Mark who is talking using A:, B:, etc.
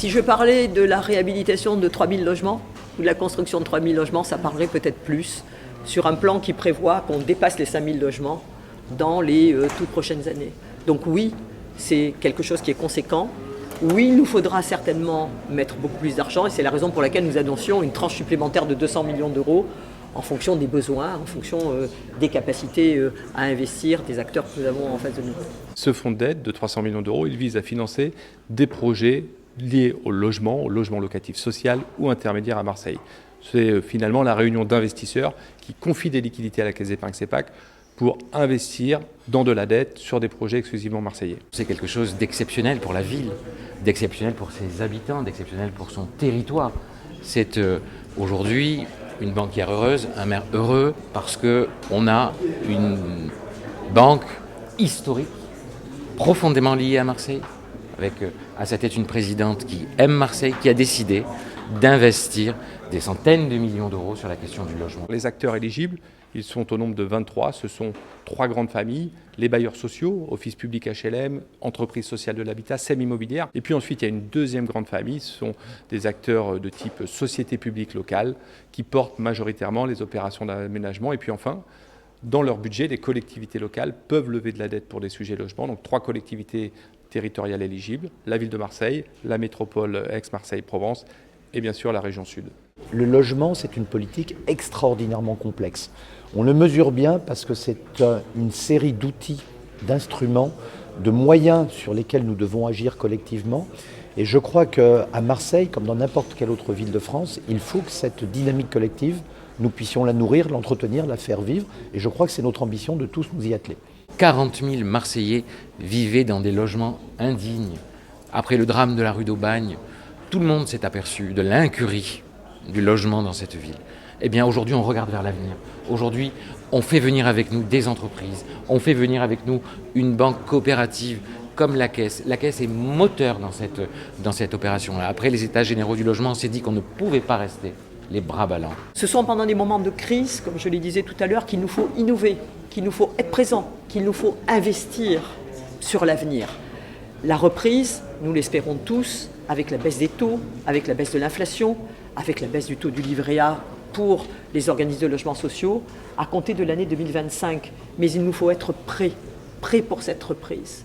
A: Si je parlais de la réhabilitation de 3000 logements, ou de la construction de 3000 logements, ça parlerait peut-être plus sur un plan qui prévoit qu'on dépasse les 5000 logements dans les toutes prochaines années. Donc oui, c'est quelque chose qui est conséquent. Oui, il nous faudra certainement mettre beaucoup plus d'argent et c'est la raison pour laquelle nous annoncions une tranche supplémentaire de 200 millions d'euros en fonction des besoins, en fonction des capacités à investir des acteurs que nous avons en face de nous.
B: Ce fonds d'aide de 300 millions d'euros, il vise à financer des projets liés au logement locatif social ou intermédiaire à Marseille. C'est finalement la réunion d'investisseurs qui confient des liquidités à la Caisse d'épargne CEPAC pour investir dans de la dette sur des projets exclusivement marseillais.
C: C'est quelque chose d'exceptionnel pour la ville, d'exceptionnel pour ses habitants, d'exceptionnel pour son territoire. C'est aujourd'hui une banquière heureuse, un maire heureux, parce qu'on a une banque historique, profondément liée à Marseille, avec à sa tête une présidente qui aime Marseille, qui a décidé d'investir des centaines de millions d'euros sur la question du logement.
B: Les acteurs éligibles, ils sont au nombre de 23. Ce sont 3 grandes familles, les bailleurs sociaux, Office public HLM, Entreprise sociale de l'habitat, SEM immobilière. Et puis ensuite, il y a une deuxième grande famille, ce sont des acteurs de type société publique locale qui portent majoritairement les opérations d'aménagement. Et puis enfin, dans leur budget, les collectivités locales peuvent lever de la dette pour des sujets logement. Donc 3 collectivités territoriales éligibles, la ville de Marseille, la métropole Aix-Marseille-Provence et bien sûr la région sud.
D: Le logement, c'est une politique extraordinairement complexe. On le mesure bien parce que c'est une série d'outils, d'instruments, de moyens sur lesquels nous devons agir collectivement. Et je crois qu'à Marseille, comme dans n'importe quelle autre ville de France, il faut que cette dynamique collective, nous puissions la nourrir, l'entretenir, la faire vivre. Et je crois que c'est notre ambition de tous nous y atteler.
C: 40 000 Marseillais vivaient dans des logements indignes. Après le drame de la rue d'Aubagne, tout le monde s'est aperçu de l'incurie du logement dans cette ville. Eh bien aujourd'hui, on regarde vers l'avenir. Aujourd'hui, on fait venir avec nous des entreprises, on fait venir avec nous une banque coopérative comme la Caisse. La Caisse est moteur dans cette opération-là. Après les états généraux du logement, on s'est dit qu'on ne pouvait pas rester les bras ballants.
A: Ce sont pendant des moments de crise, comme je le disais tout à l'heure, qu'il nous faut innover, qu'il nous faut être présent, qu'il nous faut investir sur l'avenir. La reprise, nous l'espérons tous, avec la baisse des taux, avec la baisse de l'inflation, avec la baisse du taux du livret A pour les organismes de logements sociaux, à compter de l'année 2025. Mais il nous faut être prêts pour cette reprise.